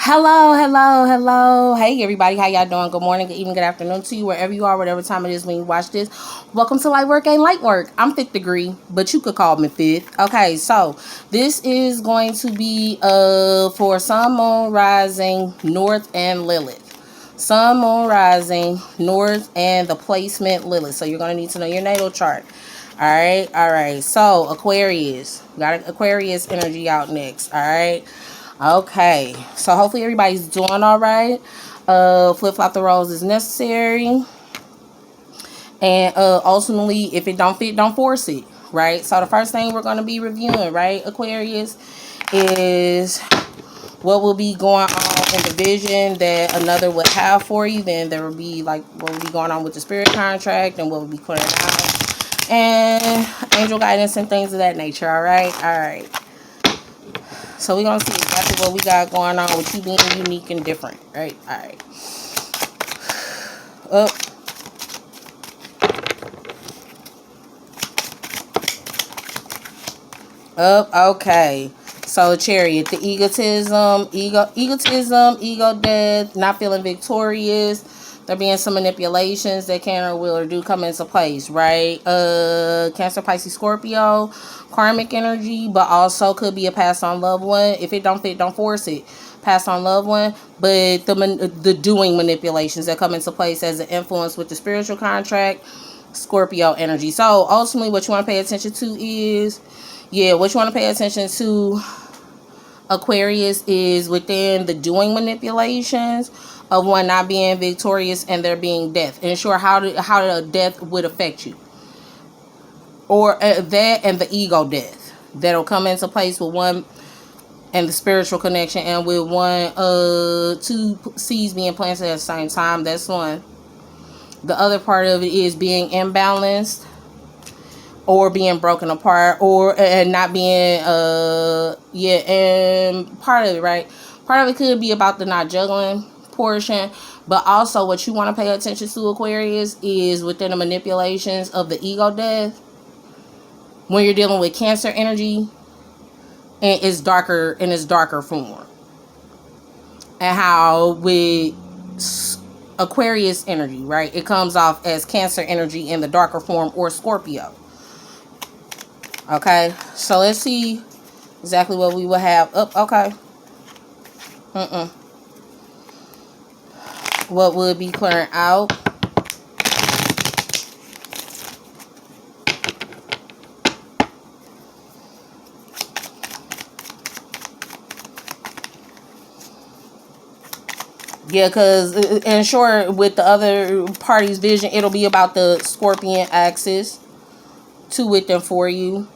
Hello. Hey, everybody. How y'all doing? Good morning, good evening, good afternoon to you, wherever you are, whatever time it is when you watch this. Welcome to Light Work Ain't Light Work. I'm fifth degree, but you could call me fifth. Okay, so this is going to be for Sun, Moon, Rising, North, and Lilith. Sun, Moon, Rising, North, and the placement Lilith. So you're going to need to know your natal chart. All right. So Aquarius. Got Aquarius energy out next. All right. Okay, so hopefully everybody's doing all right. Flip-flop the roles is necessary. And ultimately, if it don't fit, don't force it, right? So the first thing we're going to be reviewing, right, Aquarius, is what will be going on in the vision that another would have for you. Then there will be like what will be going on with the spirit contract and what will be clearing out. And angel guidance and things of that nature, all right. So we're going to see exactly what we got going on with you being unique and different, right? All right. Up. Okay. So Chariot, the egotism, ego death, not feeling victorious. There being some manipulations that can or will or do come into place, right? Cancer, Pisces, Scorpio, karmic energy, but also could be a passed on loved one. If it don't fit, don't force it. Passed on loved one, but the doing manipulations that come into place as an influence with the spiritual contract, Scorpio energy. So ultimately, what you want to pay attention to is, what you want to pay attention to, Aquarius, is within the doing manipulations of one not being victorious and there being death. Ensure how the death would affect you, or that and the ego death that'll come into place with one and the spiritual connection, and with one two seeds being planted at the same time. That's one. The other part of it is being imbalanced or being broken apart, or not being and part of it, right? Part of it could be about the not juggling portion, but also what you want to pay attention to, Aquarius, is within the manipulations of the ego death when you're dealing with Cancer energy and its darker form, and how with Aquarius energy, right, it comes off as Cancer energy in the darker form, or Scorpio. Okay, so let's see exactly what we will have up. Okay. What would be clearing out? Yeah, because ensure with the other party's vision, it'll be about the Scorpion axis to with them for you,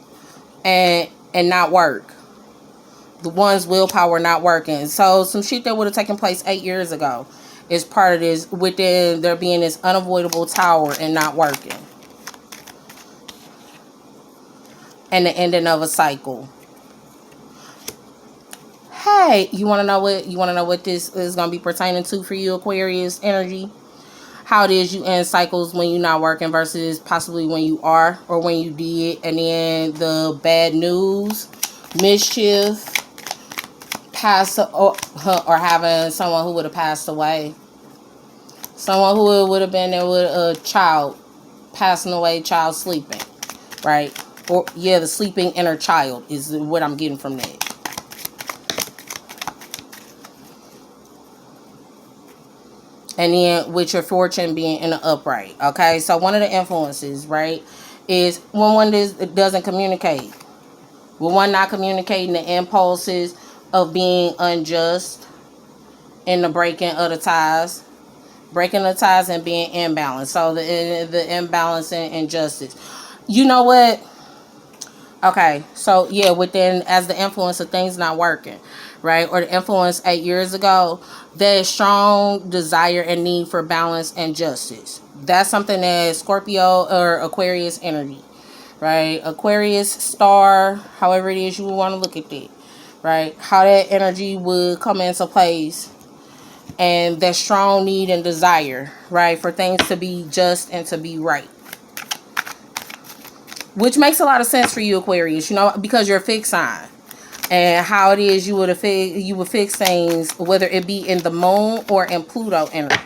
and not work. The one's willpower not working. So some shit that would have taken place 8 years ago is part of this, within there being this unavoidable tower and not working, and the ending of a cycle. Hey, you want to know what this is going to be pertaining to for you, Aquarius energy? How it is you end cycles when you're not working versus possibly when you are, or when you did, and then the bad news, mischief, or having someone who would have passed away, someone who would have been there with a child passing away, child sleeping, right? Or the sleeping inner child is what I'm getting from that. And then with your fortune being in the upright. Okay, so one of the influences, right, is when one doesn't communicate. When one not communicating, the impulses of being unjust in the breaking of the ties. Breaking the ties and being imbalanced. So the imbalance and injustice. You know what? Okay, so within, as the influence of things not working, right, or the influence 8 years ago, that strong desire and need for balance and justice. That's something that Scorpio or Aquarius energy, right? Aquarius star, however it is you would want to look at it, right? How that energy would come into place, and that strong need and desire, right, for things to be just and to be right. Which makes a lot of sense for you, Aquarius, because you're a fixed sign. and how it is you would fix things, whether it be in the moon or in Pluto energy.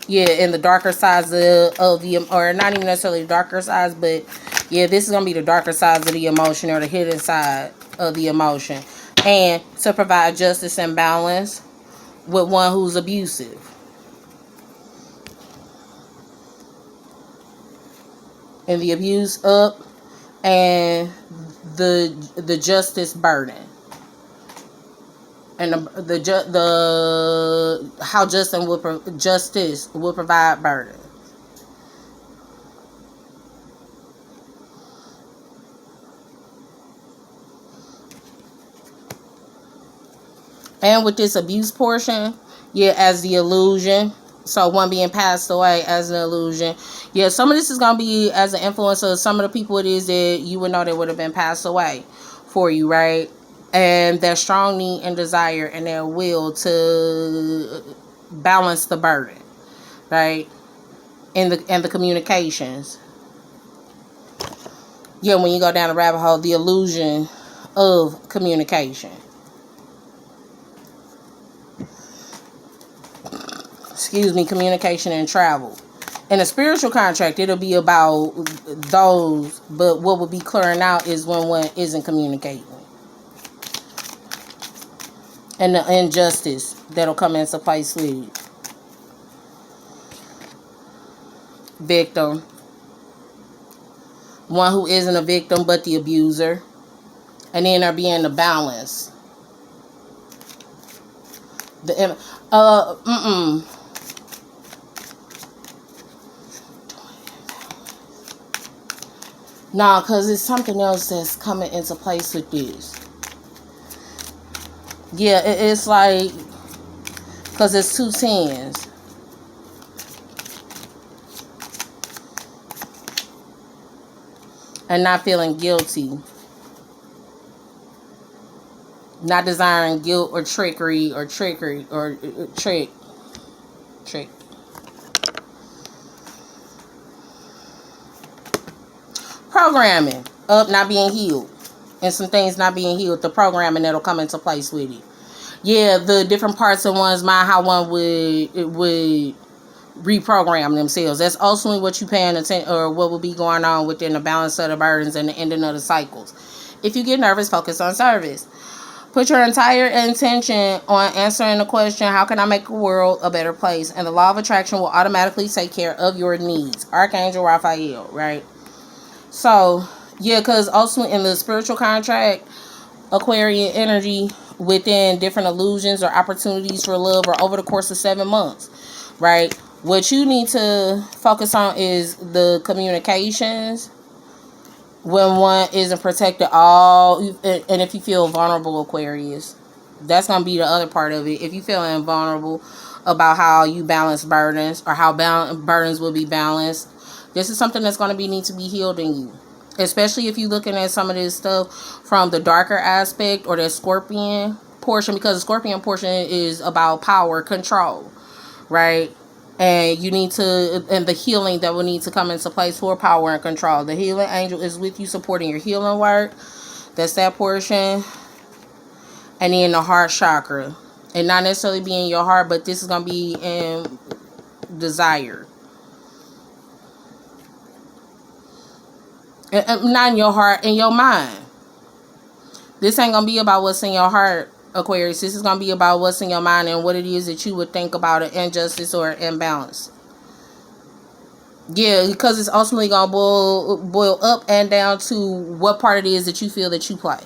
Yeah, in the darker sides of the, or not even necessarily darker sides, but yeah, this is gonna be the darker sides of the emotion, or the hidden side of the emotion, and to provide justice and balance with one who's abusive. And the abuse up, and the justice burden, and the how justice will provide burden. And with this abuse portion, yeah, as the illusion. So one being passed away as an illusion. Yeah, some of this is going to be as an influence of some of the people it is that you would know that would have been passed away for you, right? And their strong need and desire and their will to balance the burden, right? And the communications. Yeah, when you go down the rabbit hole, the illusion of communication. Excuse me, communication and travel. In a spiritual contract, it'll be about those, but what will be clearing out is when one isn't communicating. And the injustice that'll come into place with you. Victim. One who isn't a victim, but the abuser. And then there being the balance. Nah, because it's something else that's coming into place with this. Yeah, it's like, because it's 2 tens. And not feeling guilty. Not desiring guilt or trickery or trick. Programming up, not being healed, and some things not being healed. The programming that'll come into place with it. Yeah, the different parts of one's mind, how one would reprogram themselves. That's ultimately what you paying attention, or what will be going on within the balance of the burdens and the ending of the cycles. If you get nervous, focus on service. Put your entire intention on answering the question, how can I make the world a better place? And the law of attraction will automatically take care of your needs. Archangel Raphael, right? So, yeah, because ultimately in the spiritual contract, Aquarian energy within different illusions or opportunities for love or over the course of 7 months, right? What you need to focus on is the communications when one isn't protected and if you feel vulnerable, Aquarius, that's going to be the other part of it. If you feel invulnerable about how you balance burdens, or how burdens will be balanced, this is something that's going to need to be healed in you. Especially if you're looking at some of this stuff from the darker aspect or the Scorpion portion, because the Scorpion portion is about power, control, right? And you need to, and the healing that will need to come into place for power and control. The healing angel is with you, supporting your healing work. That's that portion. And then the heart chakra. And not necessarily be in your heart, but this is going to be in desire. Not in your heart, in your mind. This ain't going to be about what's in your heart, Aquarius. This is going to be about what's in your mind and what it is that you would think about an injustice or an imbalance. Yeah, because it's ultimately going to boil up and down to what part it is that you feel that you play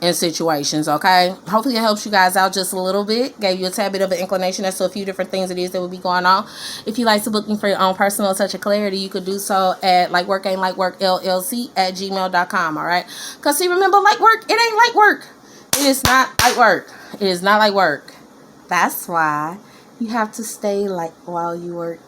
in situations, okay? Hopefully it helps you guys out just a little bit. Gave you a tad bit of an inclination as to a few different things it is that will be going on. If you like to book me for your own personal touch of clarity, you could do so at LikeWorkAin'tLikeWorkLLC@gmail.com, all right? Because see, remember, like work, it ain't like work. It is not like work. It is not like work. That's why you have to stay like while you work.